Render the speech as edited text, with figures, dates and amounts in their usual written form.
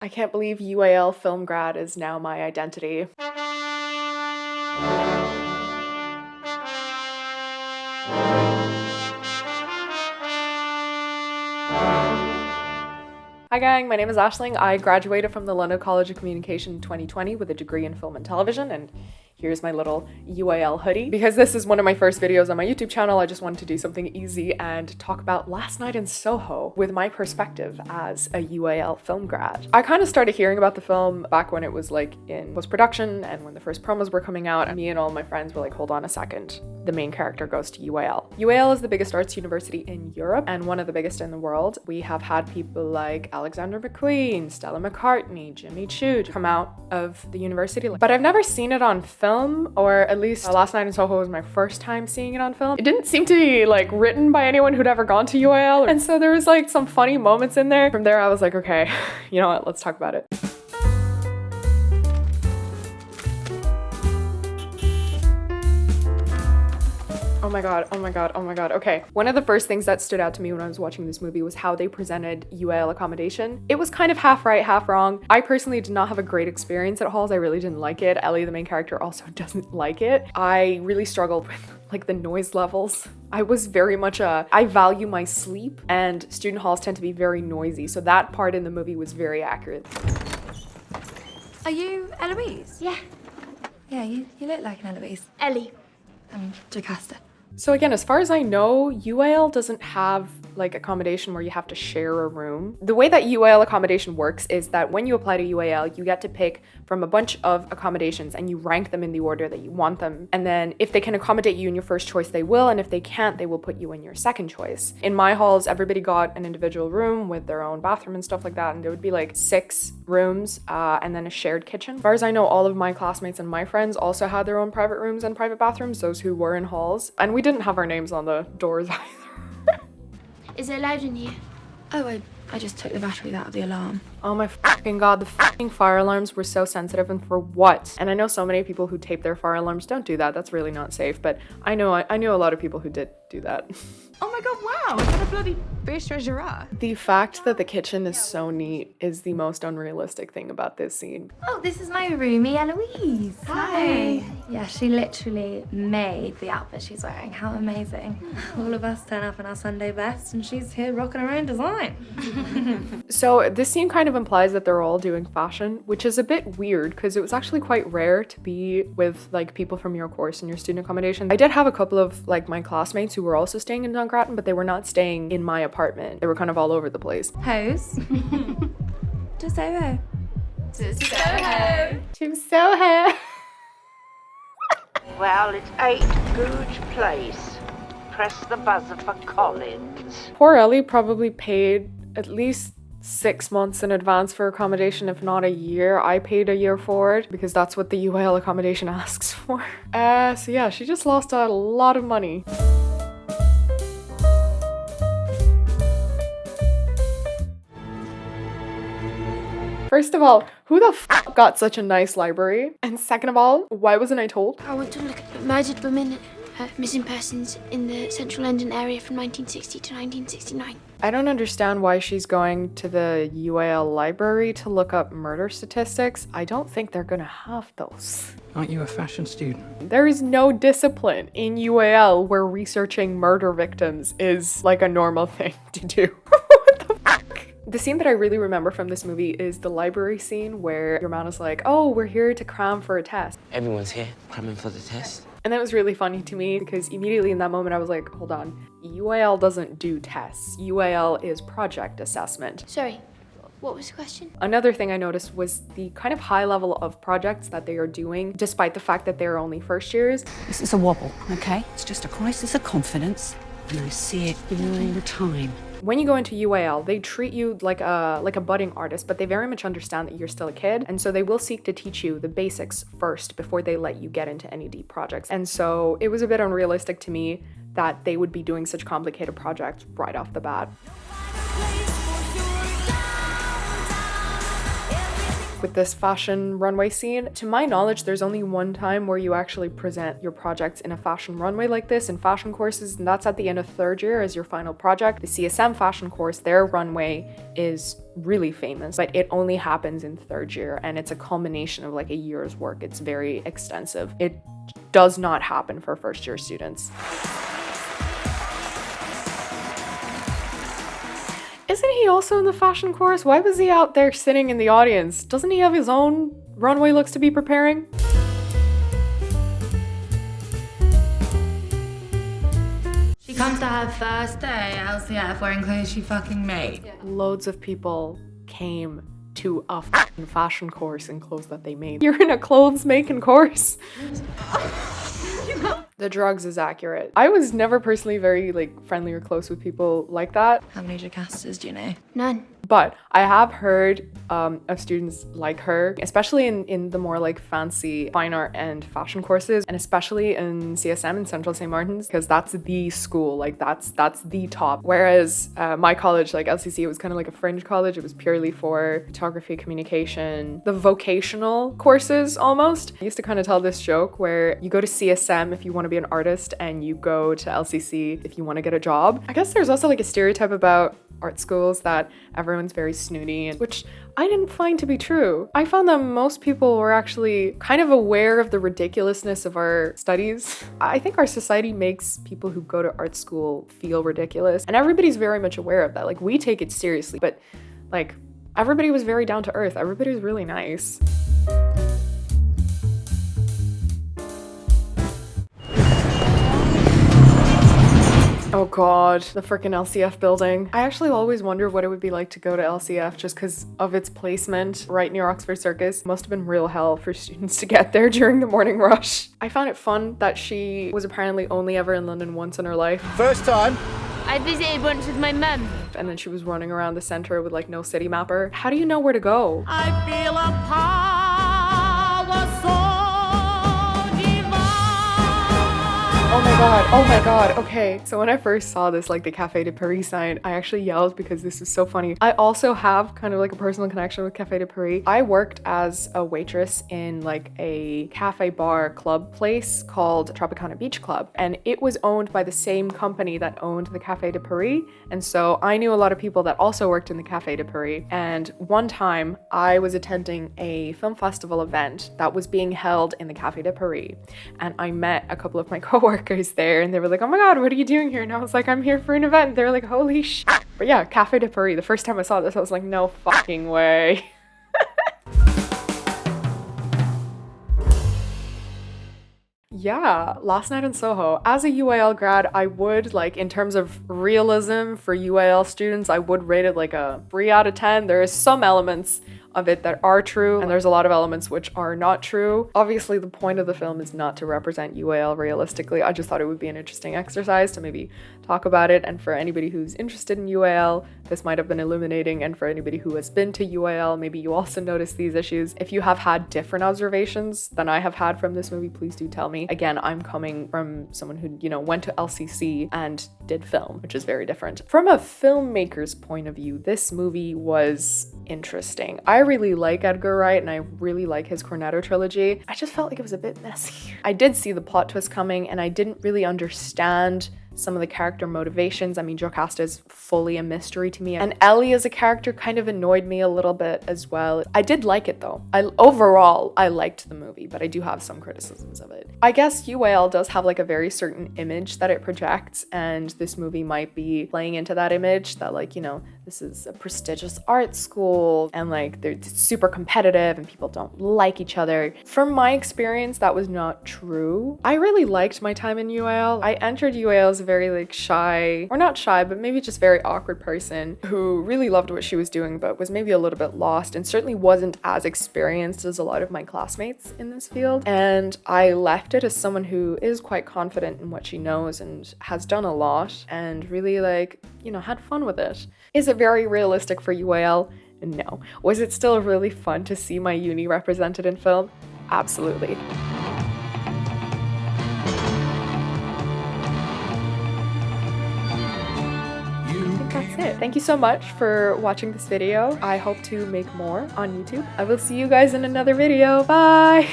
I can't believe UAL film grad is now my identity. Hi gang, my name is Aisling. I graduated from the London College of Communication in 2020 with a degree in film and television, and here's my little UAL hoodie. Because this is one of my first videos on my YouTube channel, I just wanted to do something easy and talk about Last Night in Soho with my perspective as a UAL film grad. I kind of started hearing about the film back when it was like in post-production and when the first promos were coming out, and me and all my friends were like, hold on a second. The main character goes to UAL. UAL is the biggest arts university in Europe and one of the biggest in the world. We have had people like Alexander McQueen, Stella McCartney, Jimmy Choo come out of the university. But I've never seen it on film, or at least Last Night in Soho was my first time seeing it on film. It didn't seem to be like written by anyone who'd ever gone to UAL. And so there was like some funny moments in there. From there I was like, okay, you know what, let's talk about it. Oh my god, oh my god, oh my god. Okay. One of the first things that stood out to me when I was watching this movie was how they presented UAL accommodation. It was kind of half right, half wrong. I personally did not have a great experience at Halls. I really didn't like it. Ellie, the main character, also doesn't like it. I really struggled with like the noise levels. I was very much I value my sleep, and student halls tend to be very noisy. So that part in the movie was very accurate. Are you Eloise? Yeah. Yeah, you look like an Eloise. Ellie. I'm Jocasta. So again, as far as I know, UAL doesn't have like accommodation where you have to share a room. The way that UAL accommodation works is that when you apply to UAL, you get to pick from a bunch of accommodations and you rank them in the order that you want them. And then if they can accommodate you in your first choice, they will. And if they can't, they will put you in your second choice. In my halls, everybody got an individual room with their own bathroom and stuff like that. And there would be like 6 rooms and then a shared kitchen. As far as I know, all of my classmates and my friends also had their own private rooms and private bathrooms, those who were in halls. And we didn't have our names on the doors either. Is it loud in here? Oh, I just took the batteries out of the alarm. Oh my fucking god, the fucking fire alarms were so sensitive, and for what? And I know so many people who tape their fire alarms. Don't do that, that's really not safe, but I knew a lot of people who did do that. Oh my god, wow, is that a bloody bistro giraffe? The fact that the kitchen is so neat is the most unrealistic thing about this scene. Oh, this is my roomie, Eloise. Hi. Yeah, she literally made the outfit she's wearing. How amazing. All of us turn up in our Sunday best and she's here rocking her own design. So this scene kind of implies that they're all doing fashion, which is a bit weird because it was actually quite rare to be with like people from your course and your student accommodation. I did have a couple of like my classmates who were also staying in Grattan, but they were not staying in my apartment. They were kind of all over the place. Hose. To Soho. To Soho. To Soho. Well, it's 8 Googe Place. Press the buzzer for Collins. Poor Ellie probably paid at least 6 months in advance for accommodation, if not a year. I paid a year for it because that's what the UAL accommodation asks for. So yeah, she just lost a lot of money. First of all, who the f got such a nice library? And second of all, why wasn't I told? I want to look at murdered women, missing persons in the central London area from 1960 to 1969. I don't understand why she's going to the UAL library to look up murder statistics. I don't think they're gonna have those. Aren't you a fashion student? There is no discipline in UAL where researching murder victims is like a normal thing to do. What the fuck? The scene that I really remember from this movie is the library scene where your man is like, oh, we're here to cram for a test. Everyone's here, cramming for the test. And that was really funny to me because immediately in that moment I was like, hold on, UAL doesn't do tests. UAL is project assessment. Sorry, what was the question? Another thing I noticed was the kind of high level of projects that they are doing, despite the fact that they're only first years. This is a wobble, okay? It's just a crisis of confidence, and I see it all the time. When you go into UAL, they treat you like a budding artist, but they very much understand that you're still a kid, and so they will seek to teach you the basics first before they let you get into any deep projects. And so it was a bit unrealistic to me that they would be doing such complicated projects right off the bat. with this fashion runway scene. To my knowledge, there's only one time where you actually present your projects in a fashion runway like this in fashion courses, and that's at the end of 3rd year as your final project. The CSM fashion course, their runway is really famous, but it only happens in 3rd year, and it's a culmination of like a year's work. It's very extensive. It does not happen for 1st year students. Isn't he also in the fashion course? Why was he out there sitting in the audience? Doesn't he have his own runway looks to be preparing? She comes to her first day at LCF wearing clothes she fucking made. Yeah. Loads of people came to a fucking fashion course in clothes that they made. You're in a clothes making course. The drugs is accurate. I was never personally very like friendly or close with people like that. How many Jocastas do you know? None. But I have heard of students like her, especially in the more like fancy fine art and fashion courses, and especially in CSM in Central St. Martin's, because that's the school, like that's the top. Whereas my college, like LCC, it was kind of like a fringe college. It was purely for photography, communication, the vocational courses almost. I used to kind of tell this joke where you go to CSM if you want to be an artist, and you go to LCC if you want to get a job. I guess there's also like a stereotype about art schools that everyone's very snooty, which I didn't find to be true. I found that most people were actually kind of aware of the ridiculousness of our studies. I think our society makes people who go to art school feel ridiculous, and everybody's very much aware of that. Like, we take it seriously, but like everybody was very down to earth. Everybody was really nice. Oh god, the freaking LCF building. I actually always wonder what it would be like to go to LCF just because of its placement right near Oxford Circus. It must have been real hell for students to get there during the morning rush. I found it fun that she was apparently only ever in London once in her life. First time. I visited once with my mum. And then she was running around the center with like no city mapper. How do you know where to go? I feel a power so Oh my god, okay. So when I first saw this, like the Café de Paris sign, I actually yelled because this is so funny. I also have kind of like a personal connection with Café de Paris. I worked as a waitress in like a cafe bar club place called Tropicana Beach Club, and it was owned by the same company that owned the Café de Paris. And so I knew a lot of people that also worked in the Café de Paris. And one time I was attending a film festival event that was being held in the Café de Paris, and I met a couple of my coworkers there, and they were like, oh my god, what are you doing here? And I was like, I'm here for an event. They were like, holy shit. But yeah, Café de Paris, the first time I saw this, I was like, no fucking way. Yeah, Last Night in Soho. As a UAL grad, I would, like, in terms of realism for UAL students, I would rate it like a 3 out of 10. There is some elements of it that are true, and there's a lot of elements which are not true. Obviously, the point of the film is not to represent UAL realistically. I just thought it would be an interesting exercise to maybe talk about it, and for anybody who's interested in UAL, this might have been illuminating, and for anybody who has been to UAL, maybe you also notice these issues. If you have had different observations than I have had from this movie, please do tell me. Again, I'm coming from someone who, you know, went to LCC and did film, which is very different. From a filmmaker's point of view, this movie was interesting. I really like Edgar Wright, and I really like his Cornetto trilogy. I just felt like it was a bit messy. I did see the plot twist coming, and I didn't really understand some of the character motivations. I mean, Jocasta is fully a mystery to me, and Ellie as a character kind of annoyed me a little bit as well. I did like it though. Overall, I liked the movie, but I do have some criticisms of it. I guess UAL does have like a very certain image that it projects, and this movie might be playing into that image that, like, you know, this is a prestigious art school, and like they're super competitive and people don't like each other. From my experience, that was not true. I really liked my time in UAL. I entered UAL as a very like shy, or not shy, but maybe just very awkward person who really loved what she was doing, but was maybe a little bit lost and certainly wasn't as experienced as a lot of my classmates in this field. And I left it as someone who is quite confident in what she knows and has done a lot and really, like, you know, had fun with it. Is it very realistic for UAL? No. Was it still really fun to see my uni represented in film? Absolutely. it. Thank you so much for watching this video. I hope to make more on YouTube. I will see you guys in another video. Bye!